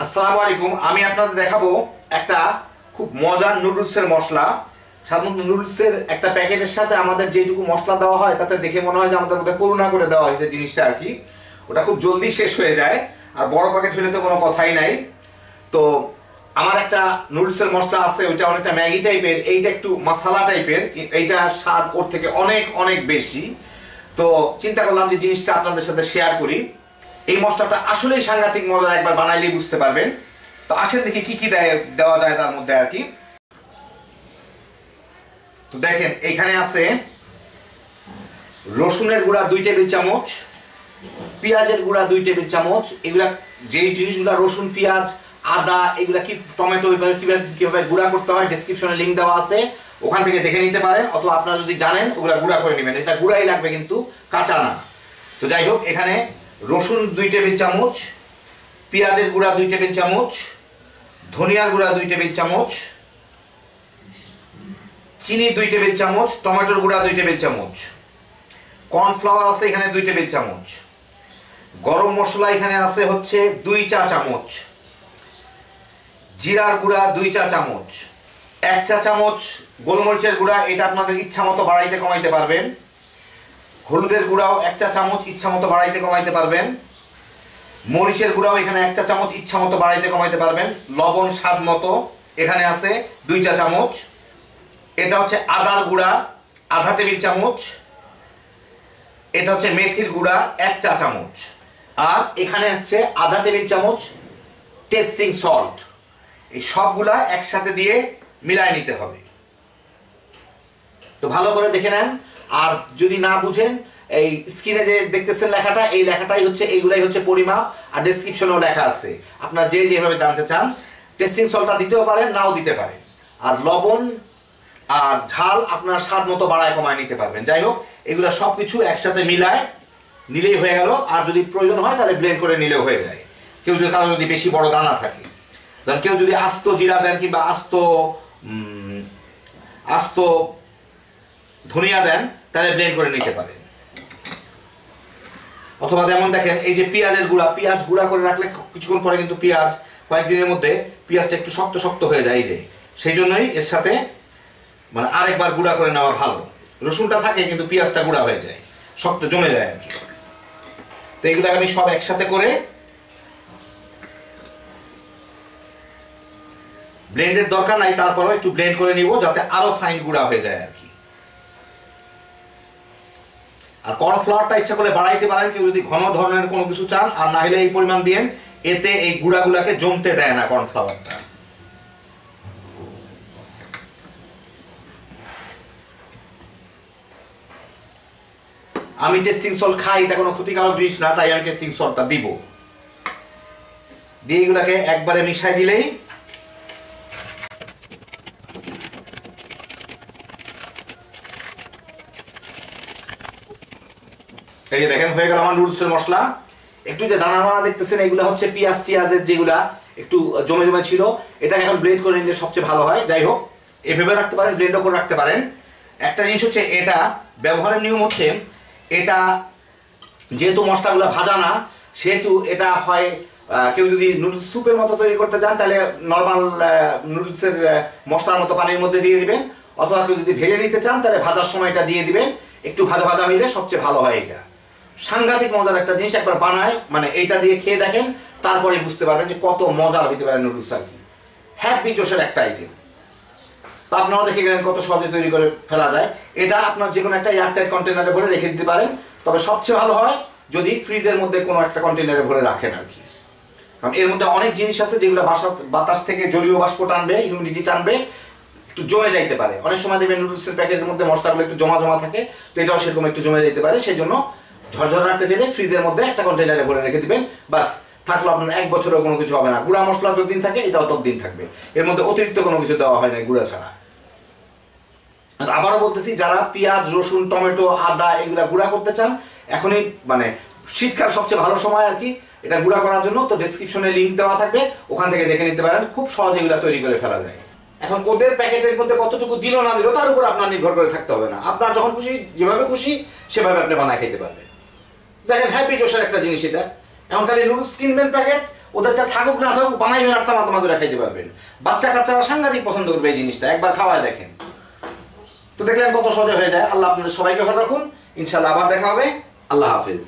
আসসালামু আলাইকুম। আমি আপনাদের দেখাবো একটা খুব মজার নুডলসের মশলা। সাধারণত নুডলসের একটা প্যাকেটের সাথে আমাদের যেটুকু মশলা দেওয়া হয় তাতে দেখে মনে হয় যে আমাদের মধ্যে করুণা করে দেওয়া হয়েছে জিনিসটা আর কি। ওটা খুব জলদি শেষ হয়ে যায়, আর বড় প্যাকেট হলে তো কোনো কথাই নাই। তো আমার একটা নুডলসের মশলা আছে, ওইটা অনেকটা ম্যাগি টাইপের, এইটা একটু মশলা টাইপের, এইটা স্বাদ ওর থেকে অনেক অনেক বেশি। তো চিন্তা করলাম যে জিনিসটা আপনাদের সাথে শেয়ার করি। এই মশলাটা আসলেই সাংঘাতিক মজার, একবার বানাইলেই বুঝতে পারবেন। তো আসেন দেখি কি কি দেওয়া যায় তার মধ্যে আর কি। তো দেখেন এখানে আছে রসুনের গুঁড়া 2 টেবিল চামচ, পেঁয়াজের গুঁড়া 2 টেবিল চামচ। এগুলা যেই জিনিসগুলা রসুন, পেঁয়াজ, আদা, এগুলা কি টমেটো কিভাবে গুঁড়া করতে হয় ডেসক্রিপশনে লিঙ্ক দেওয়া আছে, ওখান থেকে দেখে নিতে পারেন, অথবা আপনারা যদি জানেন ওগুলা গুঁড়া করে নেবেন। এটা গুঁড়াই লাগবে কিন্তু কাঁচা না। তো যাই হোক, এখানে রসুন 2 টেবিল চামচ, পেঁয়াজের গুঁড়া 2 টেবিল চামচ, ধনিয়ার গুঁড়া 2 টেবিল চামচ, চিনি 2 টেবিল চামচ, টমেটোর গুঁড়া 2 টেবিল চামচ, কর্নফ্লাওয়ার আছে এখানে 2 টেবিল চামচ, গরম মশলা এখানে আছে হচ্ছে 2 চা চামচ, জিরার গুঁড়া 2 চা চামচ, 1 চা চামচ গোলমরিচের গুঁড়া, এটা আপনাদের ইচ্ছা মতো বাড়াইতে কমাইতে পারবেন। হলুদের গুঁড়াও 1 চা চামচ, ইচ্ছা মতো বাড়াইতে কমাইতে পারবেন। মরিচের গুঁড়াও এখানে 1 চা চামচ, ইচ্ছা মতো বাড়াইতে কমাইতে পারবেন। লবণ স্বাদ মতো এখানে আছে 2 চা চামচ। এটা হচ্ছে আদার গুঁড়া আধা টেবিল চামচ। এটা হচ্ছে মেথির গুঁড়া 1 চা চামচ। আর এখানে হচ্ছে আধা টেবিল চামচ টেস্টিং সল্ট। এই সবগুলা একসাথে দিয়ে মিলাই নিতে হবে। তো ভালো করে দেখে নেন। আর যদি না বুঝেন, এই স্ক্রিনে যে দেখতেছেন লেখাটা, এই লেখাটাই হচ্ছে, এইগুলাই হচ্ছে পরিমাপ, আর ডেসক্রিপশনেও লেখা আছে। আপনারা যেভাবে জানতে চান টেস্টিং সল্টটা দিতেও পারেন, নাও দিতে পারেন। আর লবণ আর ঝাল আপনার স্বাদ মতো বাড়ায় কমায় নিতে পারবেন। যাই হোক, এগুলো সব কিছু একসাথে মিলায় নিলেই হয়ে গেল। আর যদি প্রয়োজন হয় তাহলে ব্লেন্ড করে নিলেও হয়ে যায়। কেউ যদি কারো যদি বেশি বড় দানা থাকে, ধরেন কেউ যদি আস্ত জিরা দেন কিংবা আস্ত ধনিয়া দেন, তাহলে ব্লেন্ড করে নিতে পারেন। অথবা যেমন দেখেন এই যে পেঁয়াজের গুঁড়া, পেঁয়াজ গুঁড়া করে রাখলে কিছুক্ষণ পরে কিন্তু পেঁয়াজ, কয়েকদিনের মধ্যে পেঁয়াজটা একটু শক্ত শক্ত হয়ে যায়। এই যে সেই জন্যই এর সাথে মানে আরেকবার গুঁড়া করে নেওয়া ভালো। রসুনটা থাকে কিন্তু পেঁয়াজটা গুঁড়া হয়ে যায়, শক্ত জমে যায় আর কি। তো এইগুলো আমি সব একসাথে করে ব্লেন্ডের দরকার নাই, তারপরও একটু ব্লেন্ড করে নিব যাতে আরো ফাইন গুঁড়া হয়ে যায় আর কি। আর কর্নফ্লাওয়ারটা ইচ্ছা করলে বাড়াইতে পারেন কেউ যদি ঘন ধরনের কোনো কিছু চান, আর না হলে এই পরিমাণ দিয়েন। এতে এই গুঁড়াগুলাকে জমতে দেয় না কর্নফ্লাওয়ারটা। আমি টেস্টিং সল্ট খাই, এটা কোনো ক্ষতিকারক জিনিস না, তাই আমি টেস্টিং সল্টটা দিব। দিয়ে এগুলাকে একবারে মিশাই দিলেই এই যে দেখেন হয়ে গেল আমার নুডলসের মশলা। একটু যে দানা দানা দেখতেছেন, এগুলো হচ্ছে পেঁয়াজ টিয়াজের যেগুলা একটু জমে জমে ছিল, এটাকে এখন ব্লেন্ড করে নিলে সবচেয়ে ভালো হয়। যাই হোক, এভাবে রাখতে পারেন, ব্লেন্ডও করে রাখতে পারেন। একটা জিনিস হচ্ছে, এটা ব্যবহারের নিয়ম হচ্ছে, এটা যেহেতু মশলাগুলো ভাজা না, সেহেতু এটা হয় কেউ যদি নুডলস স্যুপের মতো তৈরি করতে চান তাহলে নর্মাল নুডলসের মশলার মতো পানির মধ্যে দিয়ে দিবেন, অথবা কেউ যদি ভেজে নিতে চান তাহলে ভাজার সময় এটা দিয়ে দিবেন। একটু ভাজা ভাজা হইলে সবচেয়ে ভালো হয়। এটা সাংঘাতিক মজার একটা জিনিস, একবার বানায় মানে এইটা দিয়ে খেয়ে দেখেন, তারপরে বুঝতে পারবেন যে কত মজা হইতে পারে নুডলস আর কি। হ্যাপি জোশের একটা আইটেম। তো আপনারা দেখে গেলেন কত সহজে তৈরি করে ফেলা যায়। এটা আপনার যে কোনো একটা এয়ারটাইট কন্টেনারে ভরে রেখে দিতে পারেন, তবে সবচেয়ে ভালো হয় যদি ফ্রিজের মধ্যে কোনো একটা কন্টেনারে ভরে রাখেন আর কি। কারণ এর মধ্যে অনেক জিনিস আছে যেগুলো বাতাস থেকে জলীয় বাষ্প টানবে, হিউমিডিটি টানবে, একটু জমে যাইতে পারে। অনেক সময় দেখবেন নুডলসের প্যাকেটের মধ্যে মশলাগুলো একটু জমা জমা থাকে, তো এটাও সেরকম একটু জমে যেতে পারে। সেই জন্য ঝরঝর রাখতে চাইলে ফ্রিজের মধ্যে একটা কন্টেনারে ভরে রেখে দিবেন, বাস। থাকলো আপনার 1 বছরেও কোনো কিছু হবে না। গুঁড়া মশলা যতদিন থাকে এটাও ততদিন থাকবে। এর মধ্যে অতিরিক্ত কোনো কিছু দেওয়া হয় না গুঁড়া ছাড়া। আর আবারও বলতেছি, যারা পেঁয়াজ, রসুন, টমেটো, আদা এগুলা গুঁড়া করতে চান, এখনই মানে শীতকাল সবচেয়ে ভালো সময় আর কি এটা গুঁড়া করার জন্য। তো ডেসক্রিপশনে লিঙ্ক দেওয়া থাকবে, ওখান থেকে দেখে নিতে পারেন। খুব সহজে এগুলা তৈরি করে ফেলা যায়। এখন ওদের প্যাকেটের মধ্যে কতটুকু দিল না দিল তার উপর আপনার নির্ভর করে থাকতে হবে না। আপনার যখন খুশি, যেভাবে খুশি সেভাবে আপনি বানায় খেতে পারবেন। দেখেন হ্যাপি জোশের একটা জিনিস এটা। এখন খালি নুডলস কিনবেন প্যাকেট, ওদেরটা থাকুক না থাকুক বানাইবেন আর তামা করে খাইতে পারবেন। বাচ্চা কাচ্চারা সাংঘাতিক পছন্দ করবে এই জিনিসটা, একবার খাওয়ায় দেখেন। তো দেখলেন কত সহজে হয়ে যায়। আল্লাহ আপনাদের সবাইকে ভালো রাখুন, ইনশাআল্লাহ আবার দেখা হবে। আল্লাহ হাফেজ।